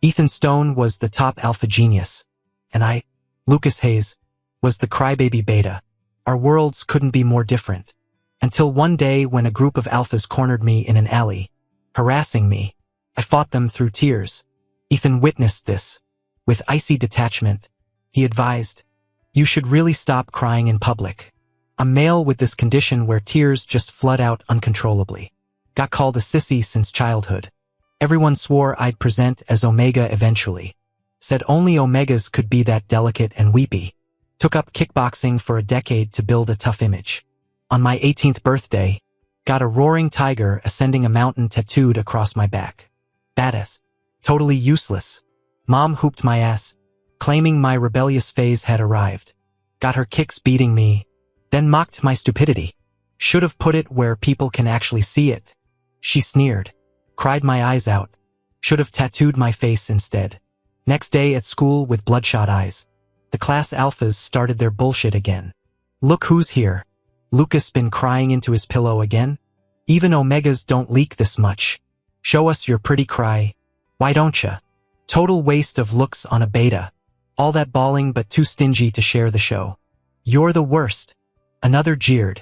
Ethan Stone was the top alpha genius, and I, Lucas Hayes, was the crybaby beta. Our worlds couldn't be more different. Until one day when a group of alphas cornered me in an alley, harassing me. I fought them through tears. Ethan witnessed this. With icy detachment, he advised, "You should really stop crying in public. I'm male with this condition where tears just flood out uncontrollably. Got called a sissy since childhood. Everyone swore I'd present as Omega eventually. Said only Omegas could be that delicate and weepy. Took up kickboxing for a decade to build a tough image. On my 18th birthday, got a roaring tiger ascending a mountain tattooed across my back. Badass. Totally useless. Mom hooped my ass, claiming my rebellious phase had arrived. Got her kicks beating me, then mocked my stupidity. Should have put it where people can actually see it. She sneered. Cried my eyes out. Should have tattooed my face instead. Next day at school with bloodshot eyes. The class alphas started their bullshit again. Look who's here. Lucas been crying into his pillow again? Even Omegas don't leak this much. Show us your pretty cry. Why don't ya? Total waste of looks on a beta. All that bawling but too stingy to share the show. You're the worst. Another jeered.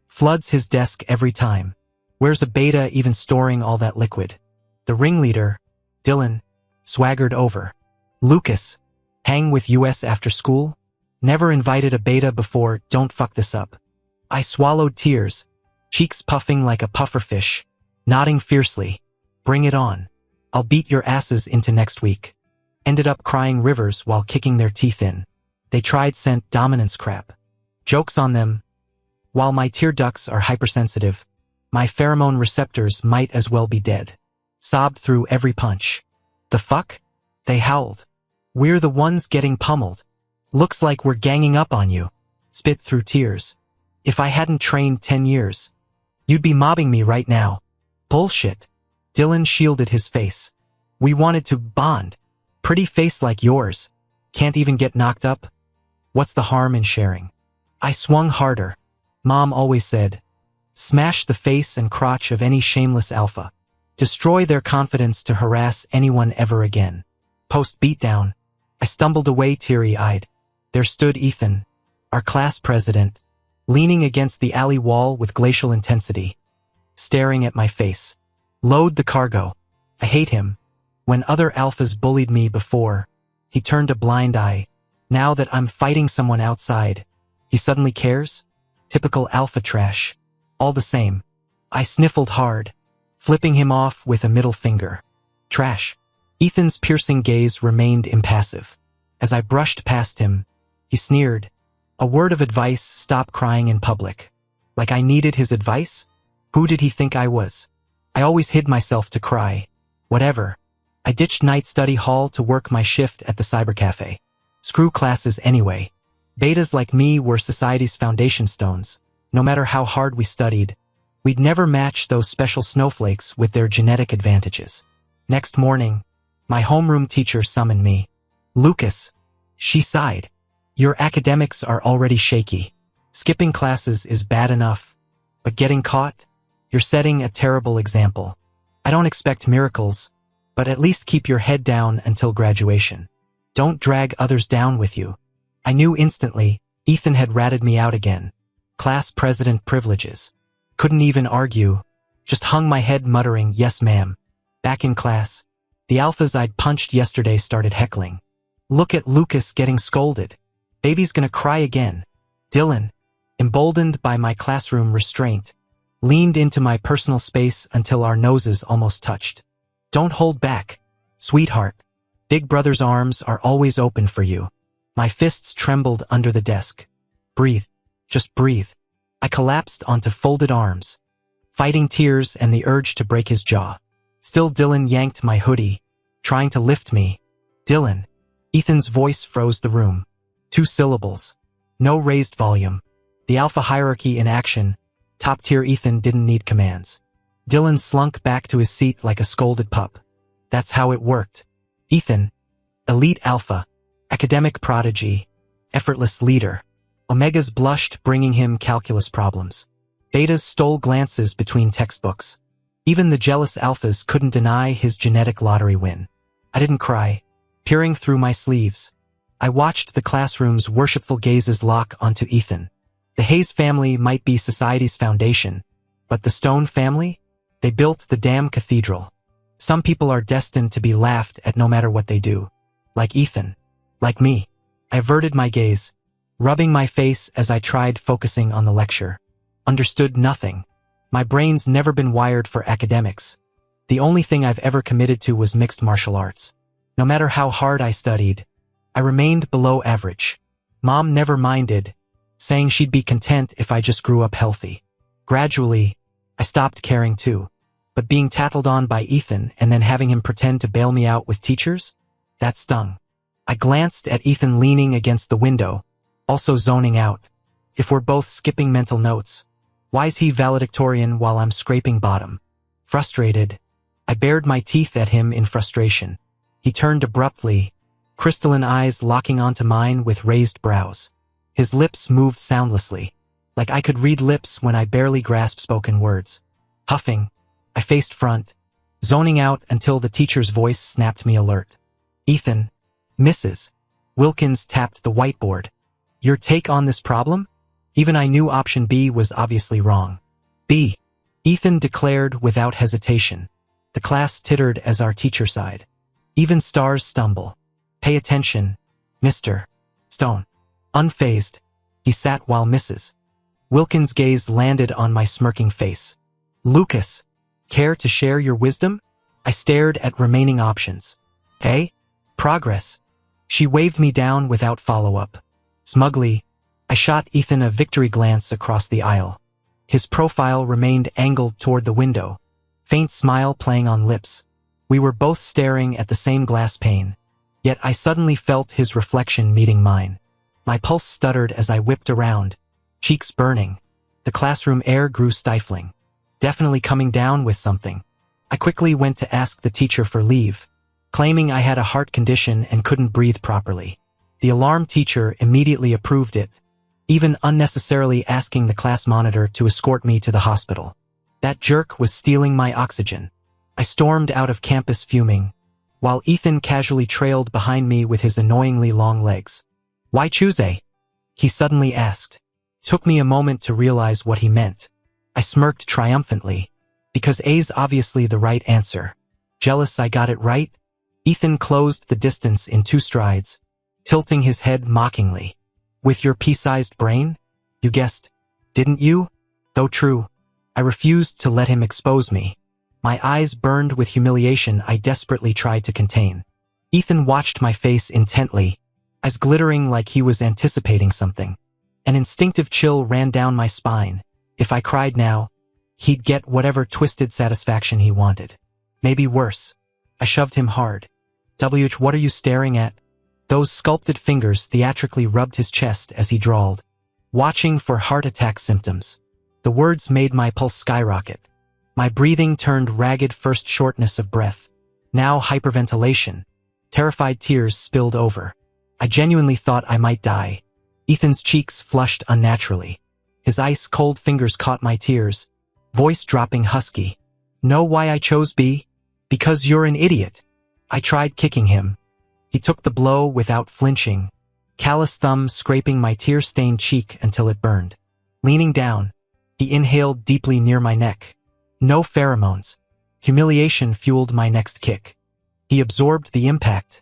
Floods his desk every time. Where's a beta even storing all that liquid? The ringleader, Dylan, swaggered over. Lucas, hang with US after school? Never invited a beta before, don't fuck this up. I swallowed tears, cheeks puffing like a pufferfish, nodding fiercely. Bring it on. I'll beat your asses into next week. Ended up crying rivers while kicking their teeth in. They tried scent dominance crap. Joke's on them. While my tear ducts are hypersensitive, my pheromone receptors might as well be dead. Sobbed through every punch. The fuck? They howled. We're the ones getting pummeled. Looks like we're ganging up on you. Spit through tears. If I hadn't trained 10 years, you'd be mobbing me right now. Bullshit. Dylan shielded his face. We wanted to bond. Pretty face like yours. Can't even get knocked up? What's the harm in sharing? I swung harder. Mom always said, smash the face and crotch of any shameless alpha. Destroy their confidence to harass anyone ever again. Post-beatdown, I stumbled away teary-eyed. There stood Ethan, our class president, leaning against the alley wall with glacial intensity, staring at my face. Load the cargo. I hate him. When other alphas bullied me before, he turned a blind eye. Now that I'm fighting someone outside, he suddenly cares? Typical alpha trash. All the same, I sniffled hard, flipping him off with a middle finger. Trash. Ethan's piercing gaze remained impassive. As I brushed past him, he sneered. A word of advice, stop crying in public. Like I needed his advice? Who did he think I was? I always hid myself to cry. Whatever. I ditched night study hall to work my shift at the cybercafe. Screw classes anyway. Betas like me were society's foundation stones. No matter how hard we studied, we'd never match those special snowflakes with their genetic advantages. Next morning, my homeroom teacher summoned me. Lucas, she sighed. Your academics are already shaky. Skipping classes is bad enough, but getting caught? You're setting a terrible example. I don't expect miracles, but at least keep your head down until graduation. Don't drag others down with you. I knew instantly, Ethan had ratted me out again. Class president privileges. Couldn't even argue. Just hung my head muttering, yes ma'am. Back in class, the alphas I'd punched yesterday started heckling. Look at Lucas getting scolded. Baby's gonna cry again. Dylan, emboldened by my classroom restraint, leaned into my personal space until our noses almost touched. Don't hold back, sweetheart. Big brother's arms are always open for you. My fists trembled under the desk. Breathe. Just breathe. I collapsed onto folded arms, fighting tears and the urge to break his jaw. Still Dylan yanked my hoodie, trying to lift me. Dylan. Ethan's voice froze the room. 2 syllables. No raised volume. The alpha hierarchy in action. Top-tier Ethan didn't need commands. Dylan slunk back to his seat like a scolded pup. That's how it worked. Ethan. Elite alpha. Academic prodigy. Effortless leader. Omegas blushed, bringing him calculus problems. Betas stole glances between textbooks. Even the jealous alphas couldn't deny his genetic lottery win. I didn't cry. Peering through my sleeves, I watched the classroom's worshipful gazes lock onto Ethan. The Hayes family might be society's foundation, but the Stone family? They built the damn cathedral. Some people are destined to be laughed at no matter what they do. Like Ethan. Like me. I averted my gaze, rubbing my face as I tried focusing on the lecture. Understood nothing. My brain's never been wired for academics. The only thing I've ever committed to was mixed martial arts. No matter how hard I studied, I remained below average. Mom never minded, saying she'd be content if I just grew up healthy. Gradually, I stopped caring too. But being tattled on by Ethan and then having him pretend to bail me out with teachers? That stung. I glanced at Ethan leaning against the window, also zoning out. If we're both skipping mental notes, why's he valedictorian while I'm scraping bottom? Frustrated, I bared my teeth at him in frustration. He turned abruptly, crystalline eyes locking onto mine with raised brows. His lips moved soundlessly, like I could read lips when I barely grasped spoken words. Huffing, I faced front, zoning out until the teacher's voice snapped me alert. Ethan, Mrs. Wilkins tapped the whiteboard. Your take on this problem? Even I knew option B was obviously wrong. B. Ethan declared without hesitation. The class tittered as our teacher sighed. Even stars stumble. Pay attention, Mr. Stone. Unfazed, he sat while Mrs. Wilkins' gaze landed on my smirking face. Lucas, care to share your wisdom? I stared at remaining options. A. Progress. She waved me down without follow-up. Smugly, I shot Ethan a victory glance across the aisle. His profile remained angled toward the window, faint smile playing on lips. We were both staring at the same glass pane, yet I suddenly felt his reflection meeting mine. My pulse stuttered as I whipped around, cheeks burning. The classroom air grew stifling. Definitely coming down with something. I quickly went to ask the teacher for leave, claiming I had a heart condition and couldn't breathe properly. The alarm teacher immediately approved it, even unnecessarily asking the class monitor to escort me to the hospital. That jerk was stealing my oxygen. I stormed out of campus fuming, while Ethan casually trailed behind me with his annoyingly long legs. Why choose A? He suddenly asked. Took me a moment to realize what he meant. I smirked triumphantly, because A's obviously the right answer. Jealous I got it right? Ethan closed the distance in 2 strides, tilting his head mockingly. With your pea-sized brain? You guessed, didn't you? Though true, I refused to let him expose me. My eyes burned with humiliation I desperately tried to contain. Ethan watched my face intently, eyes glittering like he was anticipating something. An instinctive chill ran down my spine. If I cried now, he'd get whatever twisted satisfaction he wanted. Maybe worse. I shoved him hard. What are you staring at? Those sculpted fingers theatrically rubbed his chest as he drawled. Watching for heart attack symptoms. The words made my pulse skyrocket. My breathing turned ragged, first shortness of breath, now hyperventilation. Terrified tears spilled over. I genuinely thought I might die. Ethan's cheeks flushed unnaturally. His ice-cold fingers caught my tears, voice dropping husky. Know why I chose B? Because you're an idiot. I tried kicking him. He took the blow without flinching, callous thumb scraping my tear-stained cheek until it burned. Leaning down, he inhaled deeply near my neck. No pheromones. Humiliation fueled my next kick. He absorbed the impact,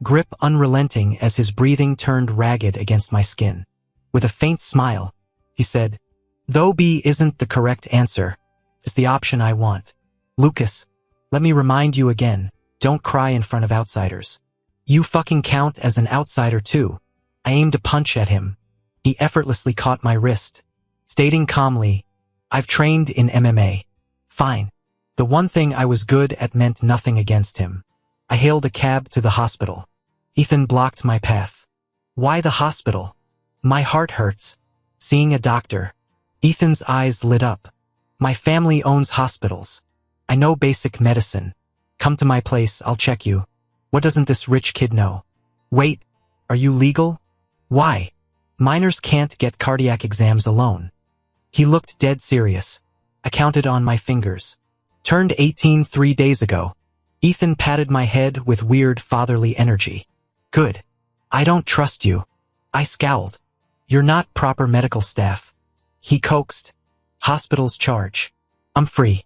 grip unrelenting as his breathing turned ragged against my skin. With a faint smile, he said, though B isn't the correct answer, it's the option I want. Lucas, let me remind you again, don't cry in front of outsiders. You fucking count as an outsider too. I aimed a punch at him. He effortlessly caught my wrist, stating calmly, I've trained in MMA. Fine. The one thing I was good at meant nothing against him. I hailed a cab to the hospital. Ethan blocked my path. Why the hospital? My heart hurts. Seeing a doctor. Ethan's eyes lit up. My family owns hospitals. I know basic medicine. Come to my place, I'll check you. What doesn't this rich kid know? Wait, are you legal? Why? Minors can't get cardiac exams alone. He looked dead serious. I counted on my fingers. Turned 18 3 days ago. Ethan patted my head with weird fatherly energy. Good. I don't trust you. I scowled. You're not proper medical staff. He coaxed. Hospital's charge. I'm free.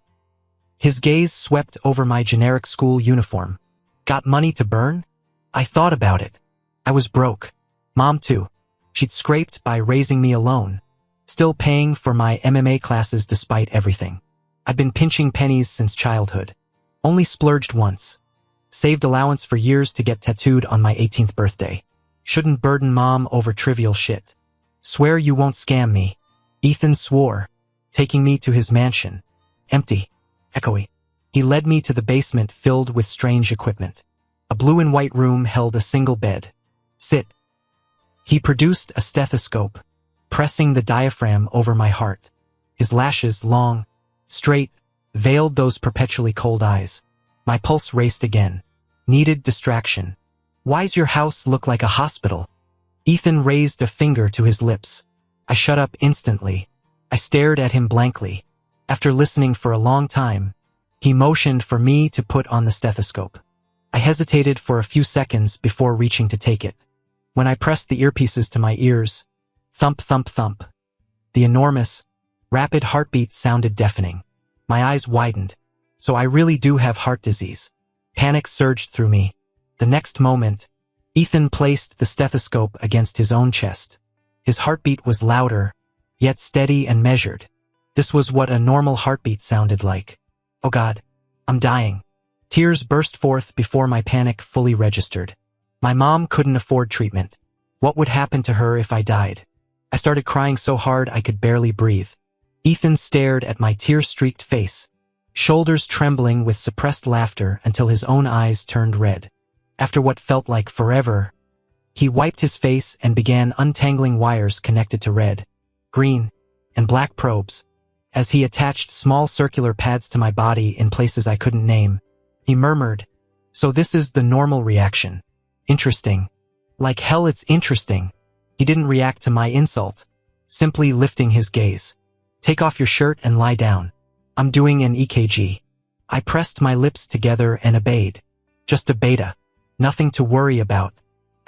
His gaze swept over my generic school uniform. Got money to burn? I thought about it. I was broke. Mom too. She'd scraped by raising me alone. Still paying for my MMA classes despite everything. I'd been pinching pennies since childhood. Only splurged once. Saved allowance for years to get tattooed on my 18th birthday. Shouldn't burden Mom over trivial shit. Swear you won't scam me. Ethan swore, taking me to his mansion. Empty. Echoey. He led me to the basement filled with strange equipment. A blue and white room held a single bed. Sit. He produced a stethoscope, pressing the diaphragm over my heart. His lashes, long, straight, veiled those perpetually cold eyes. My pulse raced again. Needed distraction. Why's your house look like a hospital? Ethan raised a finger to his lips. I shut up instantly. I stared at him blankly. After listening for a long time, he motioned for me to put on the stethoscope. I hesitated for a few seconds before reaching to take it. When I pressed the earpieces to my ears, thump, thump, thump. The enormous, rapid heartbeat sounded deafening. My eyes widened. So I really do have heart disease. Panic surged through me. The next moment, Ethan placed the stethoscope against his own chest. His heartbeat was louder, yet steady and measured. This was what a normal heartbeat sounded like. Oh God, I'm dying. Tears burst forth before my panic fully registered. My mom couldn't afford treatment. What would happen to her if I died? I started crying so hard I could barely breathe. Ethan stared at my tear-streaked face, shoulders trembling with suppressed laughter until his own eyes turned red. After what felt like forever, he wiped his face and began untangling wires connected to red, green, and black probes. As he attached small circular pads to my body in places I couldn't name, he murmured, "So this is the normal reaction. Interesting. Like hell it's interesting." He didn't react to my insult, simply lifting his gaze. "Take off your shirt and lie down. I'm doing an EKG." I pressed my lips together and obeyed. Just a beta. Nothing to worry about.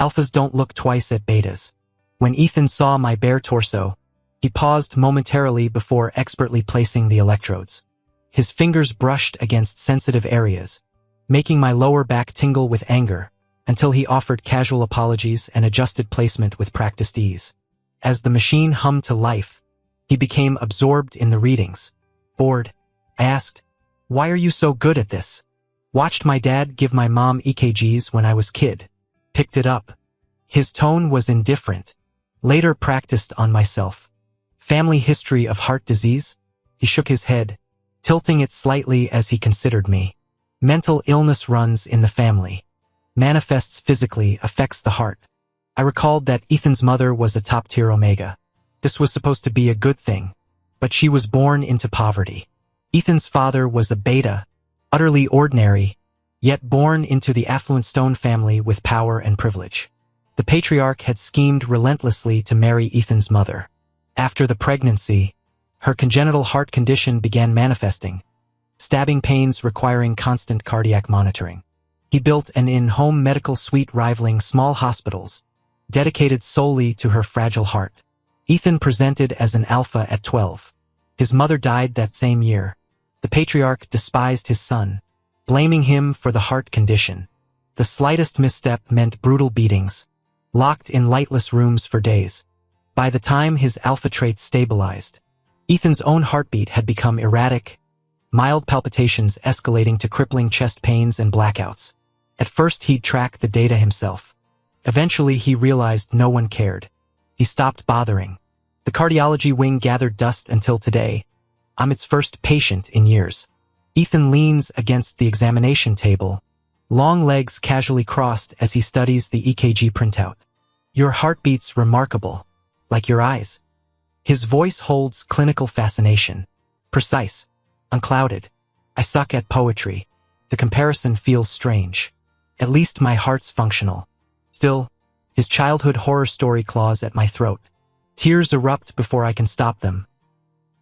Alphas don't look twice at betas. When Ethan saw my bare torso, he paused momentarily before expertly placing the electrodes. His fingers brushed against sensitive areas, making my lower back tingle with anger, until he offered casual apologies and adjusted placement with practiced ease. As the machine hummed to life, he became absorbed in the readings. Bored, I asked, "Why are you so good at this?" Watched my dad give my mom EKGs when I was kid. Picked it up. His tone was indifferent. Later practiced on myself. Family history of heart disease? He shook his head, tilting it slightly as he considered me. Mental illness runs in the family. Manifests physically, affects the heart. I recalled that Ethan's mother was a top-tier Omega. This was supposed to be a good thing, but she was born into poverty. Ethan's father was a beta, utterly ordinary, yet born into the affluent Stone family with power and privilege. The patriarch had schemed relentlessly to marry Ethan's mother. After the pregnancy, her congenital heart condition began manifesting, stabbing pains requiring constant cardiac monitoring. He built an in-home medical suite rivaling small hospitals, dedicated solely to her fragile heart. Ethan presented as an alpha at 12. His mother died that same year. The patriarch despised his son, blaming him for the heart condition. The slightest misstep meant brutal beatings, locked in lightless rooms for days. By the time his alpha traits stabilized, Ethan's own heartbeat had become erratic, mild palpitations escalating to crippling chest pains and blackouts. At first he'd track the data himself. Eventually he realized no one cared. He stopped bothering. The cardiology wing gathered dust until today. I'm its first patient in years. Ethan leans against the examination table, long legs casually crossed as he studies the EKG printout. Your heartbeat's remarkable, like your eyes. His voice holds clinical fascination. Precise, unclouded. I suck at poetry. The comparison feels strange. At least my heart's functional. Still, his childhood horror story claws at my throat. Tears erupt before I can stop them.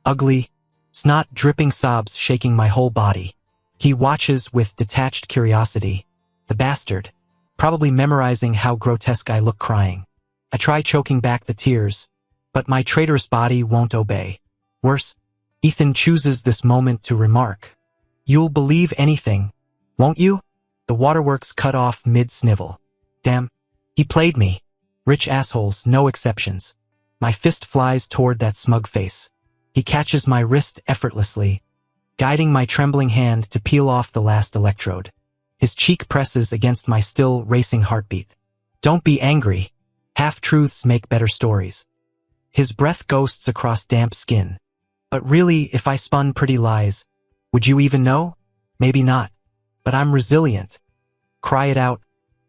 Ugly, snot-dripping sobs shaking my whole body. He watches with detached curiosity. The bastard. Probably memorizing how grotesque I look crying. I try choking back the tears, but my traitorous body won't obey. Worse, Ethan chooses this moment to remark. "You'll believe anything, won't you?" The waterworks cut off mid-snivel. Damn, he played me. Rich assholes, no exceptions. My fist flies toward that smug face. He catches my wrist effortlessly, guiding my trembling hand to peel off the last electrode. His cheek presses against my still racing heartbeat. "Don't be angry. Half-truths make better stories." His breath ghosts across damp skin. "But really, if I spun pretty lies, would you even know? Maybe not. But I'm resilient. Cry it out,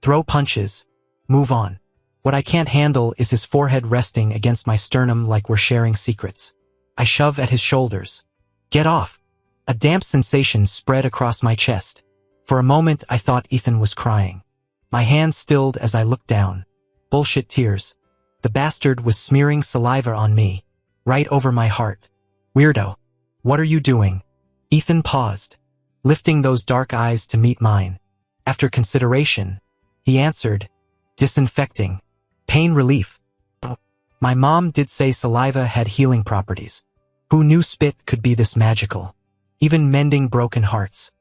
throw punches, move on." What I can't handle is his forehead resting against my sternum like we're sharing secrets. I shove at his shoulders. "Get off." A damp sensation spread across my chest. For a moment, I thought Ethan was crying. My hand stilled as I looked down. Bullshit tears. The bastard was smearing saliva on me, right over my heart. "Weirdo. What are you doing?" Ethan paused, lifting those dark eyes to meet mine. After consideration, he answered, "Disinfecting. Pain relief." My mom did say saliva had healing properties. Who knew spit could be this magical? Even mending broken hearts.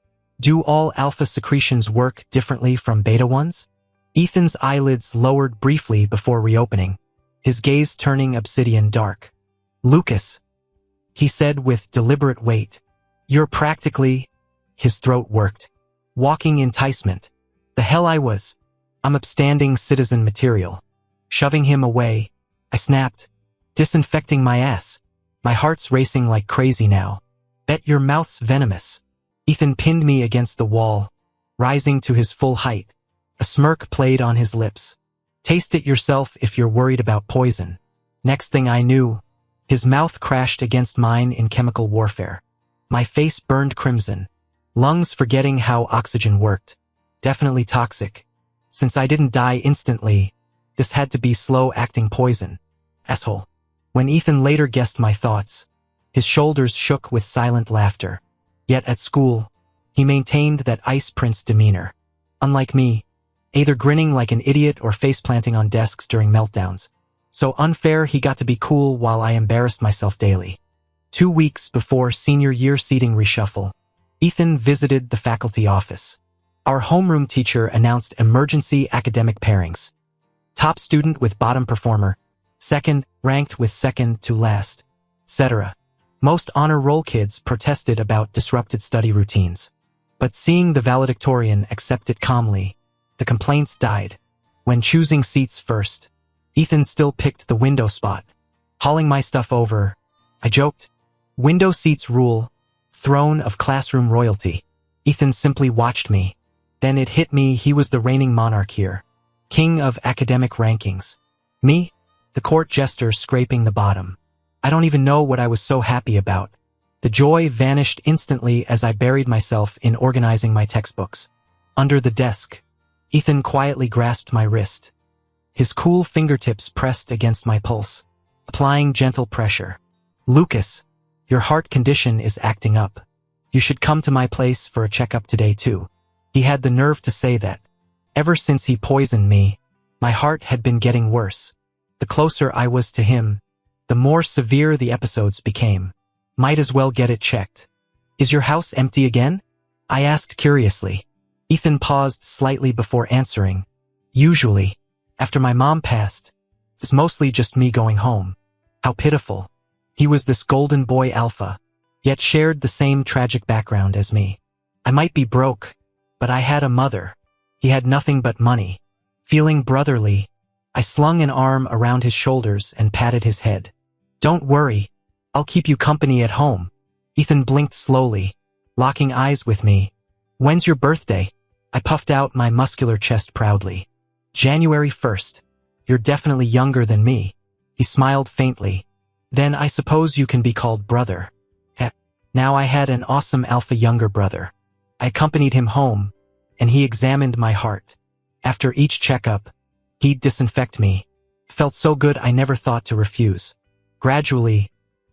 Do all alpha secretions work differently from beta ones? Ethan's eyelids lowered briefly before reopening, his gaze turning obsidian dark. "Lucas," he said with deliberate weight, "you're practically—" His throat worked. "Walking enticement." The hell I was. I'm upstanding citizen material. Shoving him away, I snapped, "Disinfecting my ass." My heart's racing like crazy now. "Bet your mouth's venomous." Ethan pinned me against the wall, rising to his full height. A smirk played on his lips. "Taste it yourself if you're worried about poison." Next thing I knew, his mouth crashed against mine in chemical warfare. My face burned crimson, lungs forgetting how oxygen worked. Definitely toxic. Since I didn't die instantly, this had to be slow-acting poison. Asshole. When Ethan later guessed my thoughts, his shoulders shook with silent laughter. Yet at school, he maintained that ice prince demeanor. Unlike me, either grinning like an idiot or face-planting on desks during meltdowns. So unfair he got to be cool while I embarrassed myself daily. 2 weeks before senior year seating reshuffle, Ethan visited the faculty office. Our homeroom teacher announced emergency academic pairings. Top student with bottom performer, second ranked with second to last, etc. Most honor roll kids protested about disrupted study routines. But seeing the valedictorian accept it calmly, the complaints died. When choosing seats first, Ethan still picked the window spot. Hauling my stuff over, I joked, "Window seats rule, throne of classroom royalty." Ethan simply watched me. Then it hit me he was the reigning monarch here. King of academic rankings. Me? The court jester scraping the bottom. I don't even know what I was so happy about. The joy vanished instantly as I buried myself in organizing my textbooks. Under the desk, Ethan quietly grasped my wrist. His cool fingertips pressed against my pulse, applying gentle pressure. "Lucas, your heart condition is acting up. You should come to my place for a checkup today too." He had the nerve to say that. Ever since he poisoned me, my heart had been getting worse. The closer I was to him, the more severe the episodes became. Might as well get it checked. "Is your house empty again?" I asked curiously. Ethan paused slightly before answering. "Usually, after my mom passed, it's mostly just me going home." How pitiful. He was this golden boy alpha, yet shared the same tragic background as me. I might be broke, but I had a mother. He had nothing but money. Feeling brotherly, I slung an arm around his shoulders and patted his head. "Don't worry, I'll keep you company at home." Ethan blinked slowly, locking eyes with me. "When's your birthday?" I puffed out my muscular chest proudly. "January 1st. You're definitely younger than me." He smiled faintly. "Then I suppose you can be called brother." Now I had an awesome alpha younger brother. I accompanied him home, and he examined my heart. After each checkup, he'd disinfect me. Felt so good I never thought to refuse. Gradually,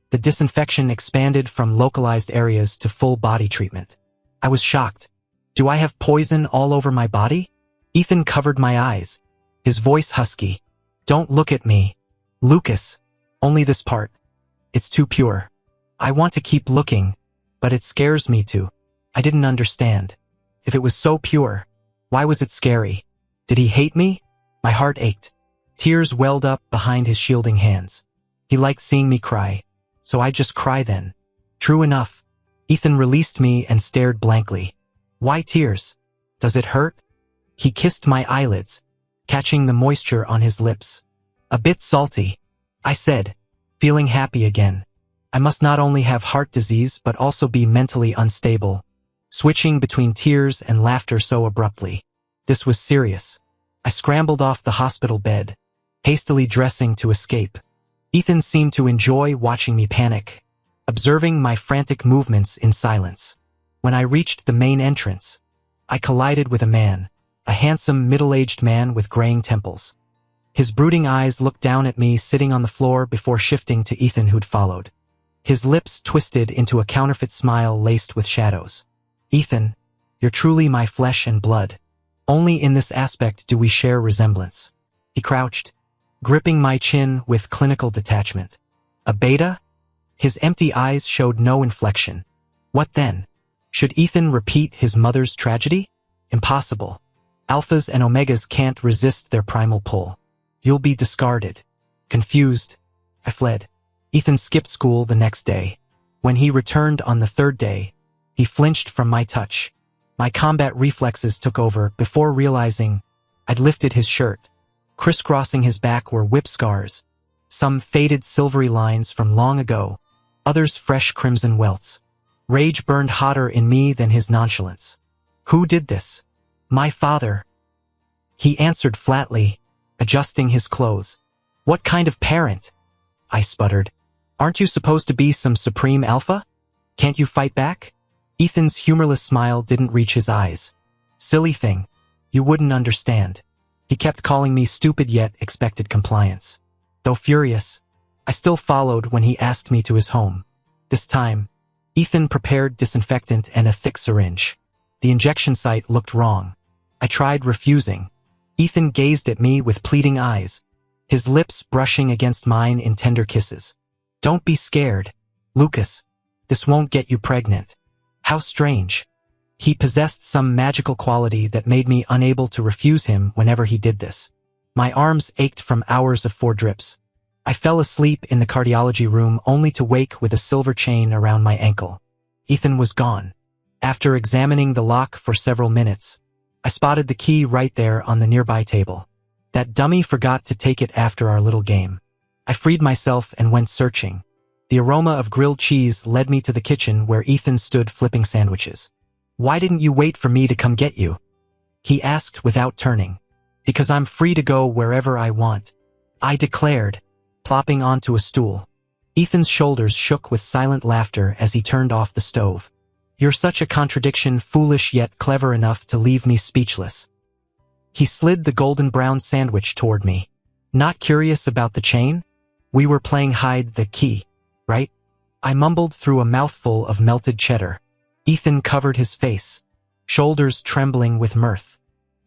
the disinfection expanded from localized areas to full body treatment. I was shocked. Do I have poison all over my body? Ethan covered my eyes, his voice husky. Don't look at me. Lucas. Only this part. It's too pure. I want to keep looking, but it scares me to. I didn't understand. If it was so pure, why was it scary? Did he hate me? My heart ached. Tears welled up behind his shielding hands. He liked seeing me cry, so I'd just cry then. True enough. Ethan released me and stared blankly. Why tears? Does it hurt? He kissed my eyelids, catching the moisture on his lips. A bit salty, I said, feeling happy again. I must not only have heart disease but also be mentally unstable, switching between tears and laughter so abruptly. This was serious. I scrambled off the hospital bed, hastily dressing to escape. Ethan seemed to enjoy watching me panic, observing my frantic movements in silence. When I reached the main entrance, I collided with a man, a handsome middle-aged man with graying temples. His brooding eyes looked down at me sitting on the floor before shifting to Ethan who'd followed. His lips twisted into a counterfeit smile laced with shadows. Ethan, you're truly my flesh and blood. Only in this aspect do we share resemblance. He crouched, gripping my chin with clinical detachment. A beta? His empty eyes showed no inflection. What then? Should Ethan repeat his mother's tragedy? Impossible. Alphas and omegas can't resist their primal pull. You'll be discarded. Confused, I fled. Ethan skipped school the next day. When he returned on the third day, he flinched from my touch. My combat reflexes took over before realizing I'd lifted his shirt. Crisscrossing his back were whip scars, some faded silvery lines from long ago, others fresh crimson welts. Rage burned hotter in me than his nonchalance. Who did this? My father. He answered flatly, adjusting his clothes. What kind of parent? I sputtered. Aren't you supposed to be some supreme alpha? Can't you fight back? Ethan's humorless smile didn't reach his eyes. Silly thing. You wouldn't understand. He kept calling me stupid yet expected compliance. Though furious, I still followed when he asked me to his home. This time, Ethan prepared disinfectant and a thick syringe. The injection site looked wrong. I tried refusing. Ethan gazed at me with pleading eyes, his lips brushing against mine in tender kisses. Don't be scared, Lucas. This won't get you pregnant. How strange. He possessed some magical quality that made me unable to refuse him whenever he did this. My arms ached from hours of 4 drips. I fell asleep in the cardiology room only to wake with a silver chain around my ankle. Ethan was gone. After examining the lock for several minutes, I spotted the key right there on the nearby table. That dummy forgot to take it after our little game. I freed myself and went searching. The aroma of grilled cheese led me to the kitchen where Ethan stood flipping sandwiches. Why didn't you wait for me to come get you? He asked without turning. Because I'm free to go wherever I want, I declared, plopping onto a stool. Ethan's shoulders shook with silent laughter as he turned off the stove. You're such a contradiction, foolish yet clever enough to leave me speechless. He slid the golden brown sandwich toward me. Not curious about the chain? We were playing hide the key, right? I mumbled through a mouthful of melted cheddar. Ethan covered his face, shoulders trembling with mirth.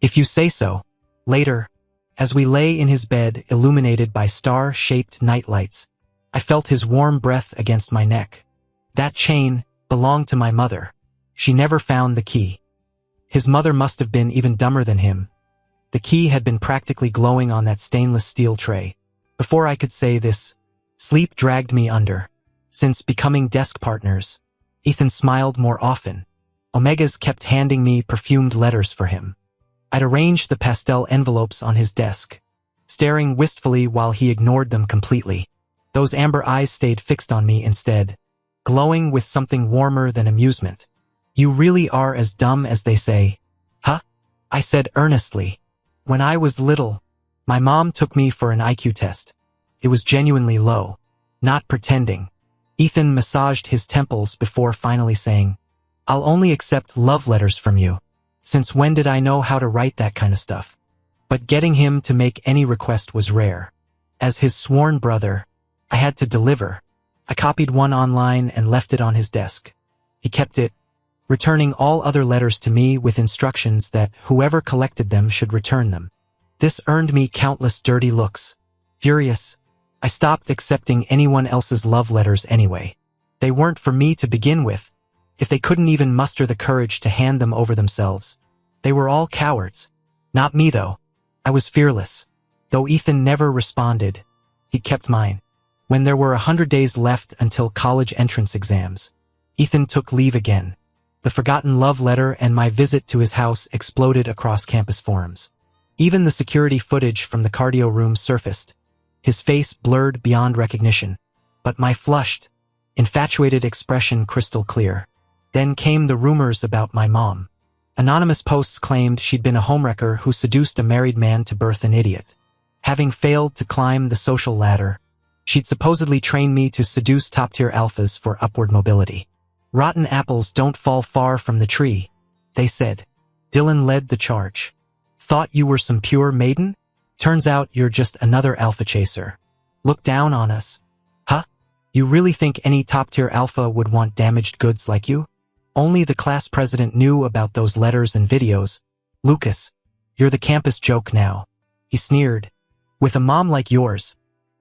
If you say so. Later, as we lay in his bed illuminated by star-shaped nightlights, I felt his warm breath against my neck. That chain belonged to my mother. She never found the key. His mother must have been even dumber than him. The key had been practically glowing on that stainless steel tray. Before I could say this, sleep dragged me under. Since becoming desk partners, Ethan smiled more often. Omegas kept handing me perfumed letters for him. I'd arranged the pastel envelopes on his desk, staring wistfully while he ignored them completely. Those amber eyes stayed fixed on me instead, glowing with something warmer than amusement. You really are as dumb as they say. Huh? I said earnestly. When I was little, my mom took me for an IQ test. It was genuinely low. Not pretending. Ethan massaged his temples before finally saying, I'll only accept love letters from you. Since when did I know how to write that kind of stuff? But getting him to make any request was rare. As his sworn brother, I had to deliver. I copied one online and left it on his desk. He kept it, returning all other letters to me with instructions that whoever collected them should return them. This earned me countless dirty looks. Furious, I stopped accepting anyone else's love letters anyway. They weren't for me to begin with. If they couldn't even muster the courage to hand them over themselves, they were all cowards. Not me, though. I was fearless. Though Ethan never responded, he kept mine. When there were 100 days left until college entrance exams, Ethan took leave again. The forgotten love letter and my visit to his house exploded across campus forums. Even the security footage from the cardio room surfaced, his face blurred beyond recognition, but my flushed, infatuated expression crystal clear. Then came the rumors about my mom. Anonymous posts claimed she'd been a homewrecker who seduced a married man to birth an idiot. Having failed to climb the social ladder, she'd supposedly trained me to seduce top-tier alphas for upward mobility. Rotten apples don't fall far from the tree, they said. Dylan led the charge. Thought you were some pure maiden? Turns out you're just another alpha chaser. Look down on us. Huh? You really think any top-tier alpha would want damaged goods like you? Only the class president knew about those letters and videos. Lucas, you're the campus joke now. He sneered. With a mom like yours,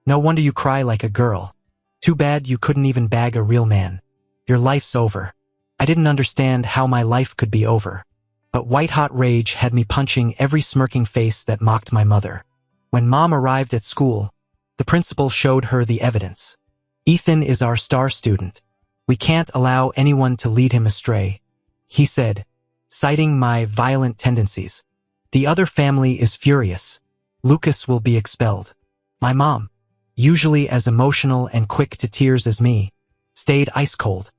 no wonder you cry like a girl. Too bad you couldn't even bag a real man. Your life's over. I didn't understand how my life could be over. But white-hot rage had me punching every smirking face that mocked my mother. When Mom arrived at school, the principal showed her the evidence. Ethan is our star student. We can't allow anyone to lead him astray, he said, citing my violent tendencies. The other family is furious. Lucas will be expelled. My mom, usually as emotional and quick to tears as me, stayed ice cold.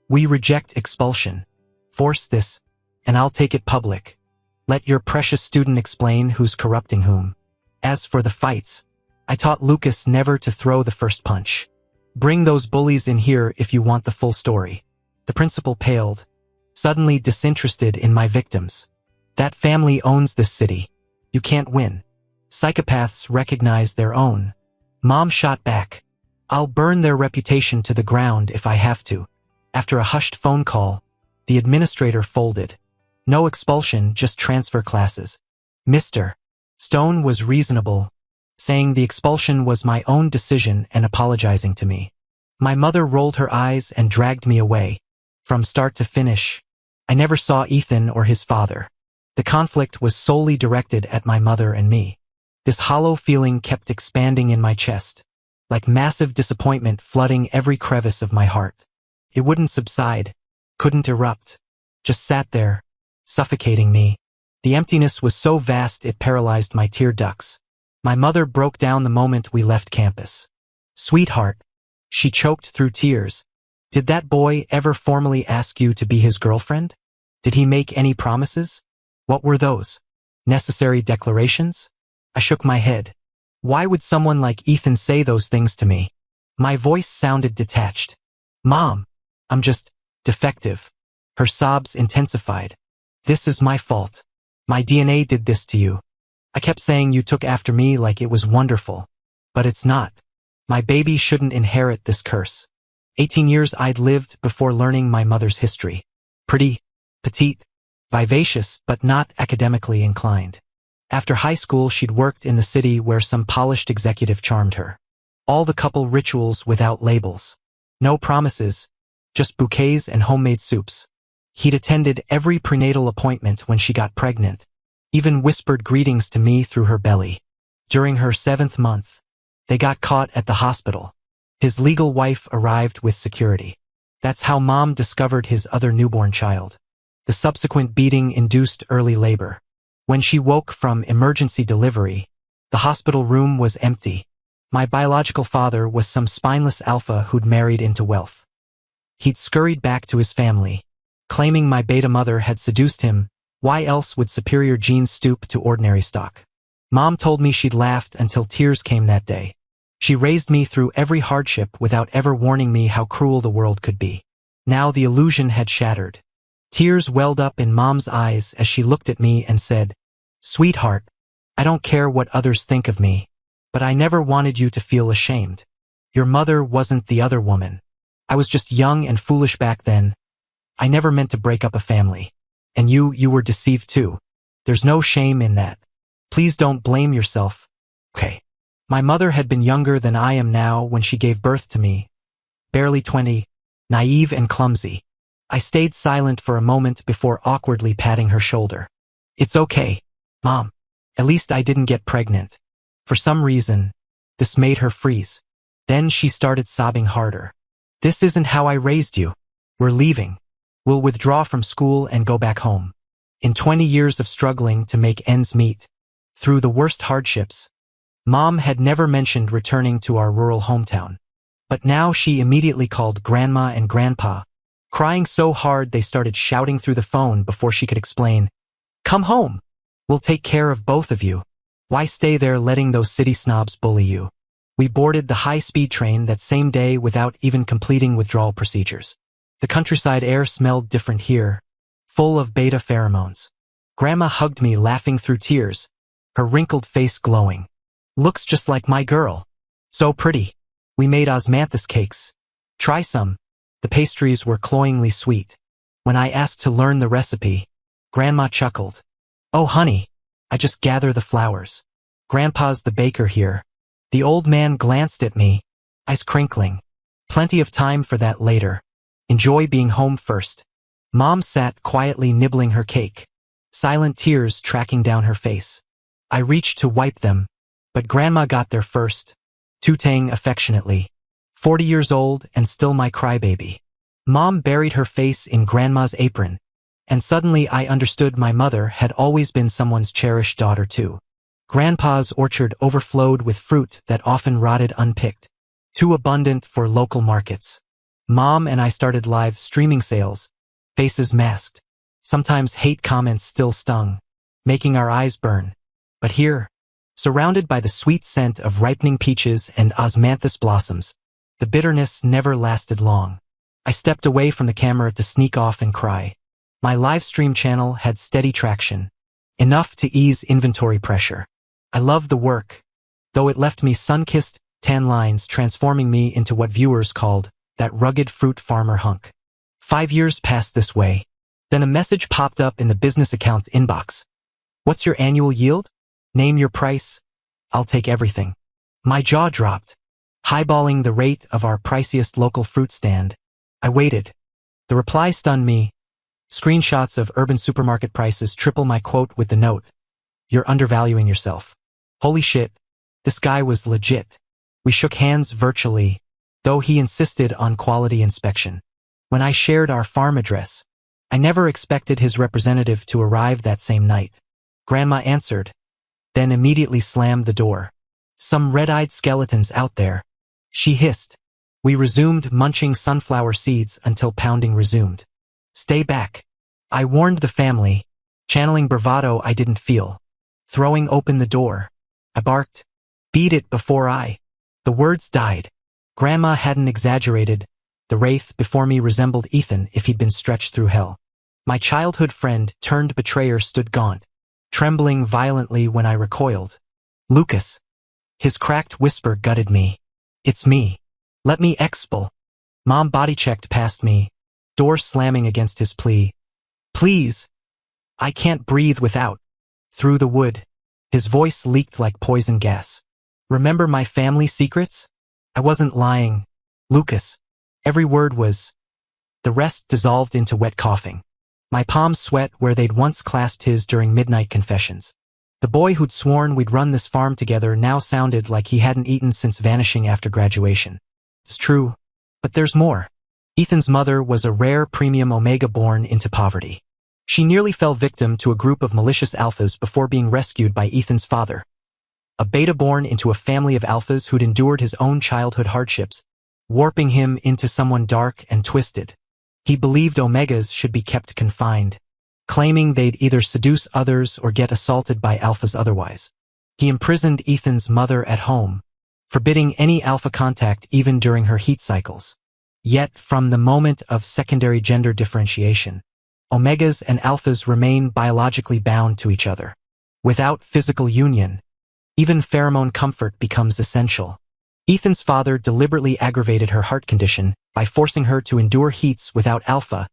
We reject expulsion. Force this, and I'll take it public. Let your precious student explain who's corrupting whom. As for the fights, I taught Lucas never to throw the first punch. Bring those bullies in here if you want the full story. The principal paled, suddenly disinterested in my victims. That family owns this city. You can't win. Psychopaths recognize their own. Mom shot back. I'll burn their reputation to the ground if I have to. After a hushed phone call, the administrator folded. No expulsion, just transfer classes. Mr. Stone was reasonable, saying the expulsion was my own decision and apologizing to me. My mother rolled her eyes and dragged me away. From start to finish, I never saw Ethan or his father. The conflict was solely directed at my mother and me. This hollow feeling kept expanding in my chest, like massive disappointment flooding every crevice of my heart. It wouldn't subside, couldn't erupt, just sat there, suffocating me. The emptiness was so vast it paralyzed my tear ducts. My mother broke down the moment we left campus. Sweetheart, she choked through tears. Did that boy ever formally ask you to be his girlfriend? Did he make any promises? What were those? Necessary declarations? I shook my head. Why would someone like Ethan say those things to me? My voice sounded detached. Mom, I'm just defective. Her sobs intensified. This is my fault. My DNA did this to you. I kept saying you took after me like it was wonderful. But it's not. My baby shouldn't inherit this curse. 18 years I'd lived before learning my mother's history. Pretty, petite, vivacious, but not academically inclined. After high school, she'd worked in the city where some polished executive charmed her. All the couple rituals without labels. No promises, just bouquets and homemade soups. He'd attended every prenatal appointment when she got pregnant, even whispered greetings to me through her belly. During her 7th month, they got caught at the hospital. His legal wife arrived with security. That's how Mom discovered his other newborn child. The subsequent beating induced early labor. When she woke from emergency delivery, the hospital room was empty. My biological father was some spineless alpha who'd married into wealth. He'd scurried back to his family, claiming my beta mother had seduced him. Why else would superior genes stoop to ordinary stock? Mom told me she'd laughed until tears came that day. She raised me through every hardship without ever warning me how cruel the world could be. Now the illusion had shattered. Tears welled up in Mom's eyes as she looked at me and said, "Sweetheart, I don't care what others think of me, but I never wanted you to feel ashamed. Your mother wasn't the other woman. I was just young and foolish back then. I never meant to break up a family. And you were deceived too. There's no shame in that. Please don't blame yourself. Okay. My mother had been younger than I am now when she gave birth to me. Barely 20, naive and clumsy. I stayed silent for a moment before awkwardly patting her shoulder. It's okay, Mom. At least I didn't get pregnant. For some reason, this made her freeze. Then she started sobbing harder. This isn't how I raised you. We're leaving. We'll withdraw from school and go back home. In 20 years of struggling to make ends meet, through the worst hardships, Mom had never mentioned returning to our rural hometown. But now she immediately called Grandma and Grandpa, crying so hard they started shouting through the phone before she could explain. Come home. We'll take care of both of you. Why stay there letting those city snobs bully you? We boarded the high-speed train that same day without even completing withdrawal procedures. The countryside air smelled different here, full of beta pheromones. Grandma hugged me, laughing through tears, her wrinkled face glowing. Looks just like my girl. So pretty. We made osmanthus cakes. Try some. The pastries were cloyingly sweet. When I asked to learn the recipe, Grandma chuckled. Oh honey, I just gather the flowers. Grandpa's the baker here. The old man glanced at me, eyes crinkling. Plenty of time for that later. Enjoy being home first. Mom sat quietly nibbling her cake, silent tears tracking down her face. I reached to wipe them, but Grandma got there first, tooting affectionately. 40 years old and still my crybaby. Mom buried her face in Grandma's apron, and suddenly I understood my mother had always been someone's cherished daughter too. Grandpa's orchard overflowed with fruit that often rotted unpicked, too abundant for local markets. Mom and I started live streaming sales, faces masked. Sometimes hate comments still stung, making our eyes burn. But here, surrounded by the sweet scent of ripening peaches and osmanthus blossoms, the bitterness never lasted long. I stepped away from the camera to sneak off and cry. My live stream channel had steady traction, enough to ease inventory pressure. I loved the work, though it left me sun-kissed, tan lines, transforming me into what viewers called that rugged fruit farmer hunk. 5 years passed this way. Then a message popped up in the business account's inbox. What's your annual yield? Name your price. I'll take everything. My jaw dropped, highballing the rate of our priciest local fruit stand. I waited. The reply stunned me. Screenshots of urban supermarket prices triple my quote with the note. You're undervaluing yourself. Holy shit. This guy was legit. We shook hands virtually, though he insisted on quality inspection. When I shared our farm address, I never expected his representative to arrive that same night. Grandma answered, then immediately slammed the door. Some red-eyed skeletons out there, she hissed. We resumed munching sunflower seeds until pounding resumed. Stay back. I warned the family, channeling bravado I didn't feel. Throwing open the door, I barked, beat it before I. The words died. Grandma hadn't exaggerated. The wraith before me resembled Ethan if he'd been stretched through hell. My childhood friend turned betrayer stood gaunt, trembling violently when I recoiled. Lucas. His cracked whisper gutted me. It's me. Let me expel. Mom body-checked past me, door slamming against his plea. Please. I can't breathe without. Through the wood. His voice leaked like poison gas. Remember my family secrets? I wasn't lying. Lucas. Every word was. The rest dissolved into wet coughing. My palms sweat where they'd once clasped his during midnight confessions. The boy who'd sworn we'd run this farm together now sounded like he hadn't eaten since vanishing after graduation. It's true, but there's more. Ethan's mother was a rare premium Omega born into poverty. She nearly fell victim to a group of malicious alphas before being rescued by Ethan's father. A beta born into a family of alphas who'd endured his own childhood hardships, warping him into someone dark and twisted. He believed Omegas should be kept confined, claiming they'd either seduce others or get assaulted by alphas otherwise. He imprisoned Ethan's mother at home, forbidding any alpha contact even during her heat cycles. Yet, from the moment of secondary gender differentiation, Omegas and alphas remain biologically bound to each other. Without physical union, even pheromone comfort becomes essential. Ethan's father deliberately aggravated her heart condition by forcing her to endure heats without alpha,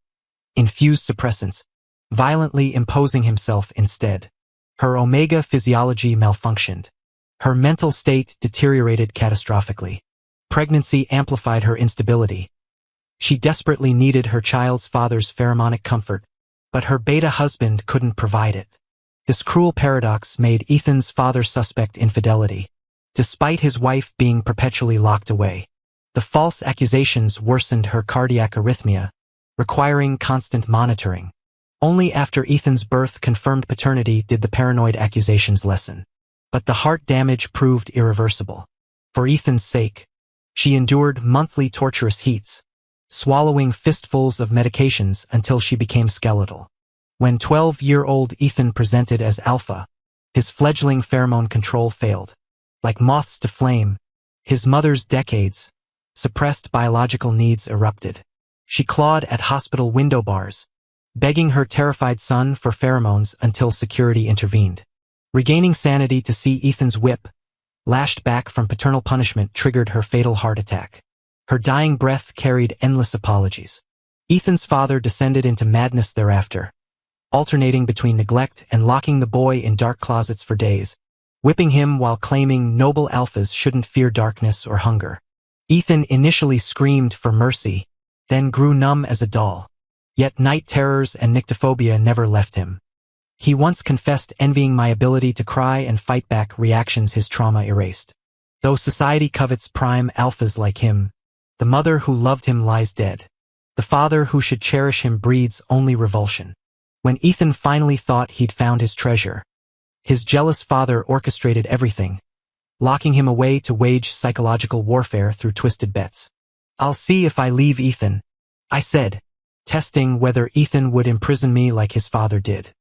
infused suppressants, violently imposing himself instead. Her omega physiology malfunctioned. Her mental state deteriorated catastrophically. Pregnancy amplified her instability. She desperately needed her child's father's pheromonic comfort, but her beta husband couldn't provide it. This cruel paradox made Ethan's father suspect infidelity, despite his wife being perpetually locked away. The false accusations worsened her cardiac arrhythmia, requiring constant monitoring. Only after Ethan's birth confirmed paternity did the paranoid accusations lessen. But the heart damage proved irreversible. For Ethan's sake, she endured monthly torturous heats, swallowing fistfuls of medications until she became skeletal. When 12-year-old Ethan presented as alpha, his fledgling pheromone control failed. Like moths to flame, his mother's decades, suppressed biological needs erupted. She clawed at hospital window bars, begging her terrified son for pheromones until security intervened. Regaining sanity to see Ethan's whip, lashed back from paternal punishment, triggered her fatal heart attack. Her dying breath carried endless apologies. Ethan's father descended into madness thereafter, alternating between neglect and locking the boy in dark closets for days, whipping him while claiming noble alphas shouldn't fear darkness or hunger. Ethan initially screamed for mercy, then grew numb as a doll. Yet night terrors and nyctophobia never left him. He once confessed envying my ability to cry and fight back reactions his trauma erased. Though society covets prime alphas like him, the mother who loved him lies dead. The father who should cherish him breeds only revulsion. When Ethan finally thought he'd found his treasure, his jealous father orchestrated everything, locking him away to wage psychological warfare through twisted bets. "I'll see if I leave Ethan," I said, testing whether Ethan would imprison me like his father did.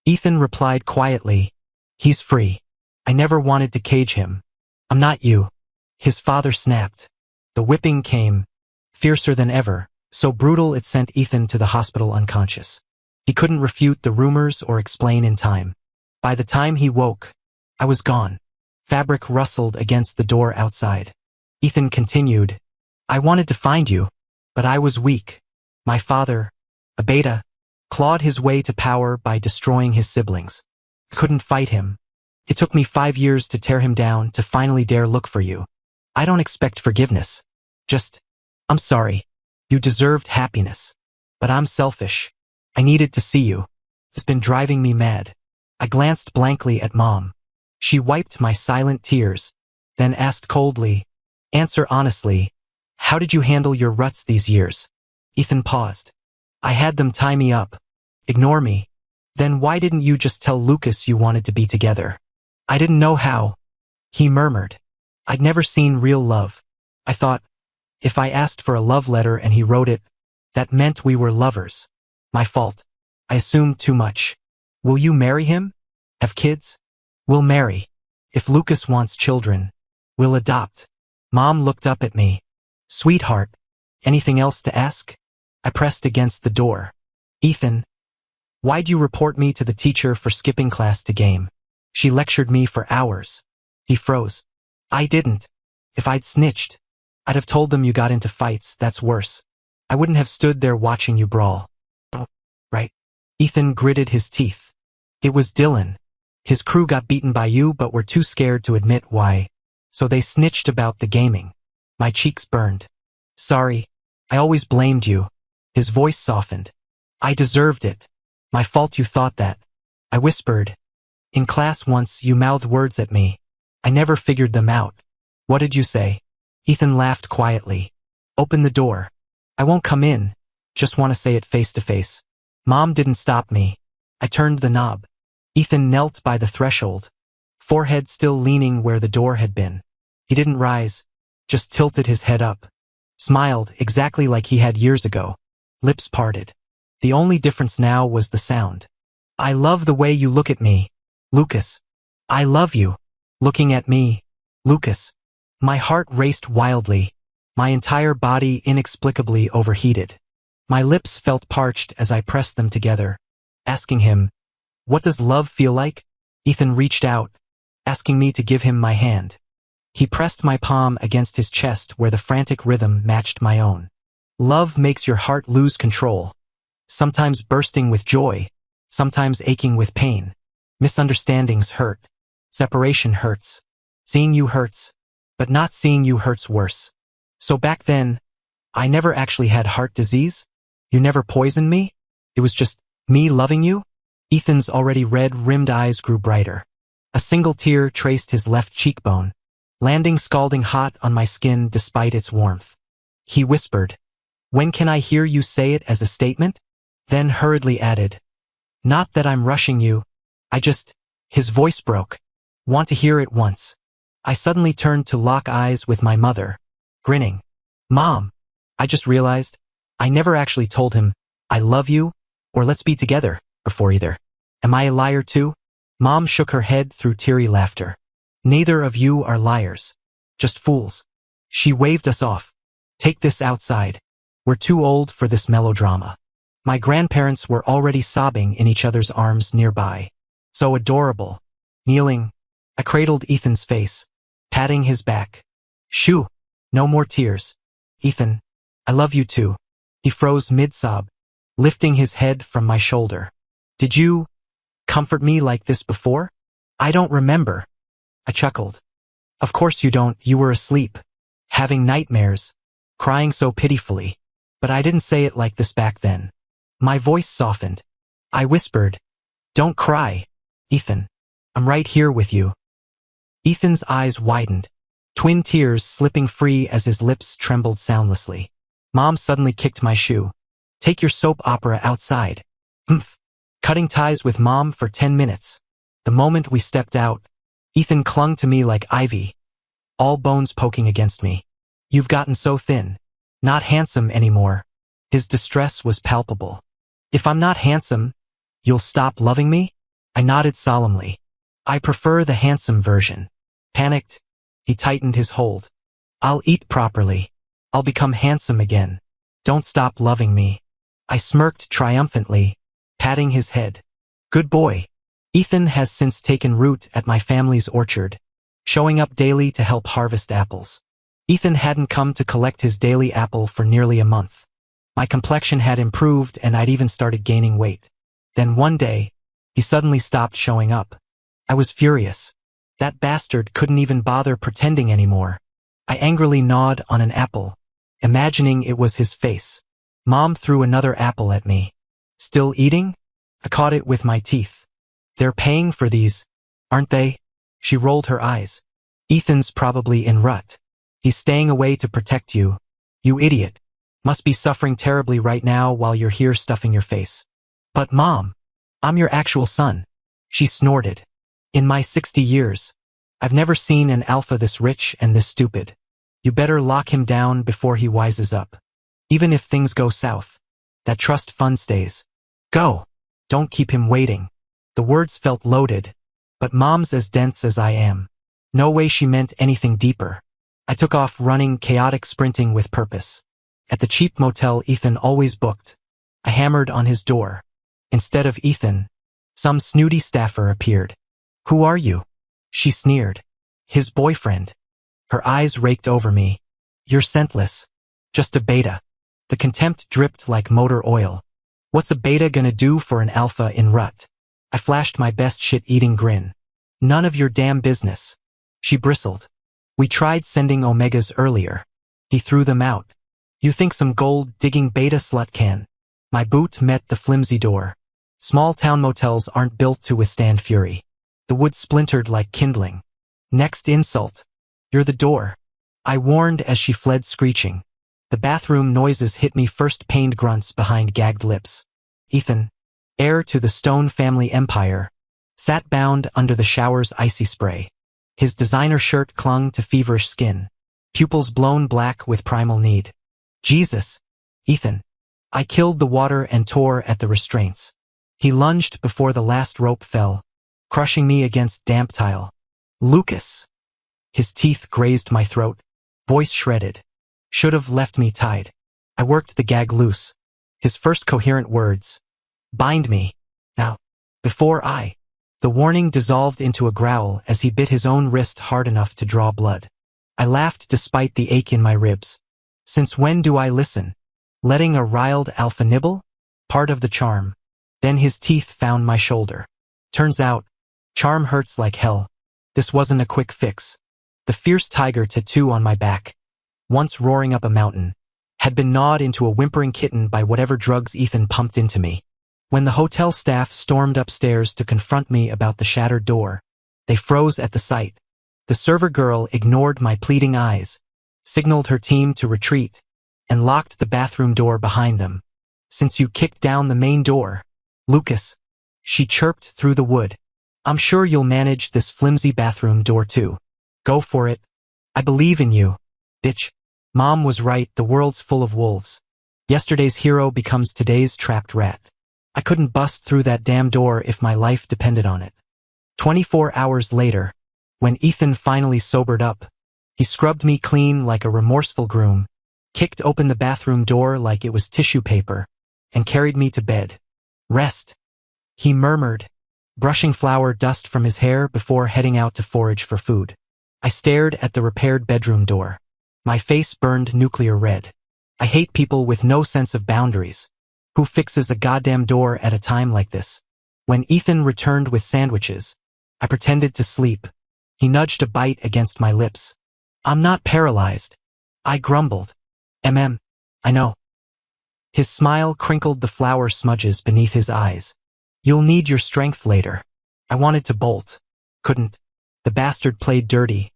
Ethan replied quietly, "He's free. I never wanted to cage him. I'm not you." His father snapped. The whipping came, fiercer than ever, so brutal it sent Ethan to the hospital unconscious. He couldn't refute the rumors or explain in time. By the time he woke, I was gone. Fabric rustled against the door outside. Ethan continued, "I wanted to find you, but I was weak. My father, a beta, clawed his way to power by destroying his siblings. I couldn't fight him. It took me 5 years to tear him down to finally dare look for you. I don't expect forgiveness. Just, I'm sorry. You deserved happiness. But I'm selfish. I needed to see you. It's been driving me mad." I glanced blankly at Mom. She wiped my silent tears, then asked coldly, "Answer honestly. How did you handle your ruts these years?" Ethan paused. "I had them tie me up. Ignore me. Then why didn't you just tell Lucas you wanted to be together?" "I didn't know how," he murmured. "I'd never seen real love. I thought, if I asked for a love letter and he wrote it, that meant we were lovers. My fault. I assumed too much. Will you marry him? Have kids?" "We'll marry. If Lucas wants children, we'll adopt." Mom looked up at me. "Sweetheart, anything else to ask?" I pressed against the door. "Ethan, why'd you report me to the teacher for skipping class to game? She lectured me for hours." He froze. "I didn't. If I'd snitched, I'd have told them you got into fights. That's worse. I wouldn't have stood there watching you brawl." "Oh, right." Ethan gritted his teeth. "It was Dylan. His crew got beaten by you but were too scared to admit why. So they snitched about the gaming." My cheeks burned. "Sorry. I always blamed you." His voice softened. "I deserved it. My fault you thought that." I whispered. "In class once you mouthed words at me. I never figured them out." "What did you say?" Ethan laughed quietly. "Open the door." "I won't come in. Just want to say it face to face." Mom didn't stop me. I turned the knob. Ethan knelt by the threshold, forehead still leaning where the door had been. He didn't rise, just tilted his head up, smiled exactly like he had years ago, lips parted. The only difference now was the sound. "I love the way you look at me, Lucas. I love you." Looking at me, Lucas. My heart raced wildly, my entire body inexplicably overheated. My lips felt parched as I pressed them together, asking him, "What does love feel like?" Ethan reached out, asking me to give him my hand. He pressed my palm against his chest where the frantic rhythm matched my own. "Love makes your heart lose control. sometimes bursting with joy, sometimes aching with pain. Misunderstandings hurt. Separation hurts. Seeing you hurts. But not seeing you hurts worse. So back then, I never actually had heart disease? You never poisoned me? It was just me loving you? Ethan's already red-rimmed eyes grew brighter. A single tear traced his left cheekbone, landing scalding hot on my skin despite its warmth. He whispered, "When can I hear you say it as a statement?" Then hurriedly added, "Not that I'm rushing you. His voice broke. Want to hear it once." I suddenly turned to lock eyes with my mother, grinning. "Mom, I just realized I never actually told him, 'I love you,' or 'let's be together,' before either. Am I a liar too?" Mom shook her head through teary laughter. "Neither of you are liars. Just fools." She waved us off. "Take this outside. We're too old for this melodrama." My grandparents were already sobbing in each other's arms nearby. So adorable. Kneeling, I cradled Ethan's face, patting his back. "Shoo, no more tears. Ethan, I love you too." He froze mid-sob, lifting his head from my shoulder. "Did you comfort me like this before?" "I don't remember." I chuckled. "Of course you don't, you were asleep, having nightmares, crying so pitifully. But I didn't say it like this back then." My voice softened. I whispered, "Don't cry, Ethan. I'm right here with you." Ethan's eyes widened, twin tears slipping free as his lips trembled soundlessly. Mom suddenly kicked my shoe. "Take your soap opera outside." Humph. Cutting ties with Mom for 10 minutes. The moment we stepped out, Ethan clung to me like ivy, all bones poking against me. "You've gotten so thin. Not handsome anymore." His distress was palpable. "If I'm not handsome, you'll stop loving me?" I nodded solemnly. "I prefer the handsome version." Panicked, he tightened his hold. "I'll eat properly. I'll become handsome again. Don't stop loving me." I smirked triumphantly, patting his head. "Good boy." Ethan has since taken root at my family's orchard, showing up daily to help harvest apples. Ethan hadn't come to collect his daily apple for nearly a month. My complexion had improved and I'd even started gaining weight. Then one day, he suddenly stopped showing up. I was furious. That bastard couldn't even bother pretending anymore. I angrily gnawed on an apple, imagining it was his face. Mom threw another apple at me. "Still eating?" I caught it with my teeth. "They're paying for these, aren't they?" She rolled her eyes. "Ethan's probably in rut. He's staying away to protect you. You idiot. Must be suffering terribly right now while you're here stuffing your face." "But Mom, I'm your actual son." She snorted. "In my 60 years, I've never seen an alpha this rich and this stupid. You better lock him down before he wises up. Even if things go south, that trust fund stays. Go. Don't keep him waiting." The words felt loaded, but Mom's as dense as I am. No way she meant anything deeper. I took off running, chaotic sprinting with purpose. At the cheap motel Ethan always booked, I hammered on his door. Instead of Ethan, some snooty staffer appeared. "Who are you?" She sneered. "His boyfriend." Her eyes raked over me. "You're scentless. Just a beta." The contempt dripped like motor oil. "What's a beta gonna do for an alpha in rut?" I flashed my best shit-eating grin. "None of your damn business." She bristled. "We tried sending Omegas earlier. He threw them out. You think some gold-digging beta slut can?" My boot met the flimsy door. Small-town motels aren't built to withstand fury. The wood splintered like kindling. "Next insult. You're the door," I warned as she fled screeching. The bathroom noises hit me, first pained grunts behind gagged lips. Ethan, heir to the Stone family empire, sat bound under the shower's icy spray. His designer shirt clung to feverish skin, pupils blown black with primal need. "Jesus, Ethan." I killed the water and tore at the restraints. He lunged before the last rope fell, crushing me against damp tile. "Lucas." His teeth grazed my throat, voice shredded. "Should have left me tied." I worked the gag loose. His first coherent words, "Bind me, now, before I." The warning dissolved into a growl as he bit his own wrist hard enough to draw blood. I laughed despite the ache in my ribs. Since when do I listen? Letting a riled alpha nibble? Part of the charm. Then his teeth found my shoulder. Turns out, charm hurts like hell. This wasn't a quick fix. The fierce tiger tattoo on my back, once roaring up a mountain, had been gnawed into a whimpering kitten by whatever drugs Ethan pumped into me. When the hotel staff stormed upstairs to confront me about the shattered door, they froze at the sight. The server girl ignored my pleading eyes, signaled her team to retreat, and locked the bathroom door behind them. "Since you kicked down the main door, Lucas," she chirped through the wood, "I'm sure you'll manage this flimsy bathroom door too. Go for it. I believe in you, bitch." Mom was right, the world's full of wolves. Yesterday's hero becomes today's trapped rat. I couldn't bust through that damn door if my life depended on it. 24 hours later, when Ethan finally sobered up, he scrubbed me clean like a remorseful groom, kicked open the bathroom door like it was tissue paper, and carried me to bed. "Rest," he murmured, brushing flour dust from his hair before heading out to forage for food. I stared at the repaired bedroom door. My face burned nuclear red. I hate people with no sense of boundaries. Who fixes a goddamn door at a time like this? When Ethan returned with sandwiches, I pretended to sleep. He nudged a bite against my lips. "I'm not paralyzed," I grumbled. I know." His smile crinkled the flour smudges beneath his eyes. "You'll need your strength later." I wanted to bolt. Couldn't. The bastard played dirty,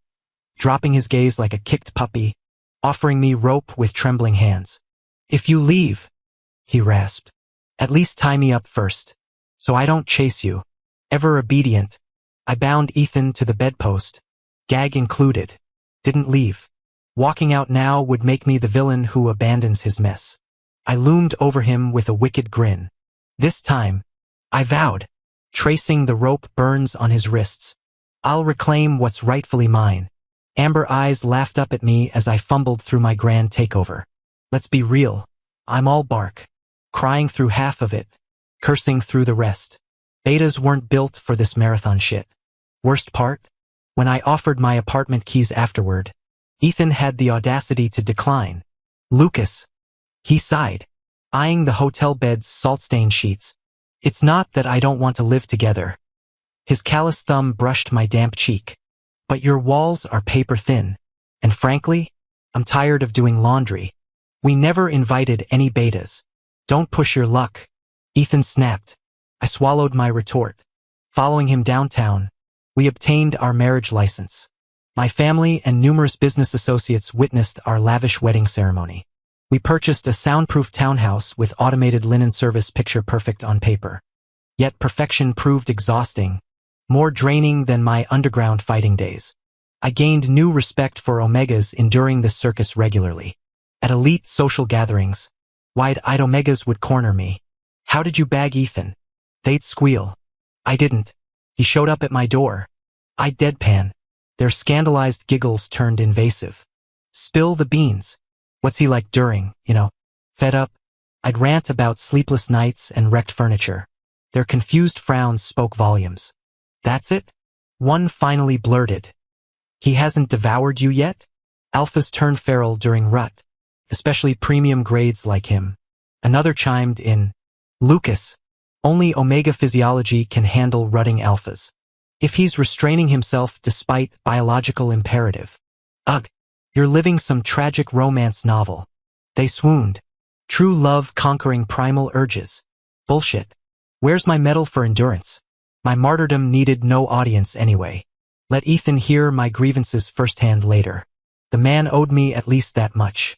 dropping his gaze like a kicked puppy, offering me rope with trembling hands. "If you leave," he rasped, "at least tie me up first, so I don't chase you." Ever obedient, I bound Ethan to the bedpost, gag included. Didn't leave. Walking out now would make me the villain who abandons his mess. I loomed over him with a wicked grin. This time, I vowed, tracing the rope burns on his wrists, "I'll reclaim what's rightfully mine." Amber eyes laughed up at me as I fumbled through my grand takeover. Let's be real. I'm all bark. Crying through half of it, cursing through the rest. Betas weren't built for this marathon shit. Worst part? When I offered my apartment keys afterward, Ethan had the audacity to decline. "Lucas," he sighed, eyeing the hotel bed's salt-stained sheets. "It's not that I don't want to live together." His callous thumb brushed my damp cheek. "But your walls are paper thin. And frankly, I'm tired of doing laundry. We never invited any betas. Don't push your luck." Ethan snapped. I swallowed my retort. Following him downtown, we obtained our marriage license. My family and numerous business associates witnessed our lavish wedding ceremony. We purchased a soundproof townhouse with automated linen service, picture perfect on paper. Yet perfection proved exhausting, more draining than my underground fighting days. I gained new respect for Omegas enduring this circus regularly. At elite social gatherings, wide-eyed Omegas would corner me. "How did you bag Ethan?" They'd squeal. I didn't. He showed up at my door. I'd deadpan. Their scandalized giggles turned invasive. "Spill the beans. What's he like during, Fed up? I'd rant about sleepless nights and wrecked furniture. Their confused frowns spoke volumes. "That's it?" One finally blurted. "He hasn't devoured you yet?" Alphas turn feral during rut, especially premium grades like him. Another chimed in. "Lucas, only Omega physiology can handle rutting alphas. If he's restraining himself despite biological imperative. Ugh, you're living some tragic romance novel." They swooned. "True love conquering primal urges. Bullshit. Where's my medal for endurance?" My martyrdom needed no audience anyway. Let Ethan hear my grievances firsthand later. The man owed me at least that much.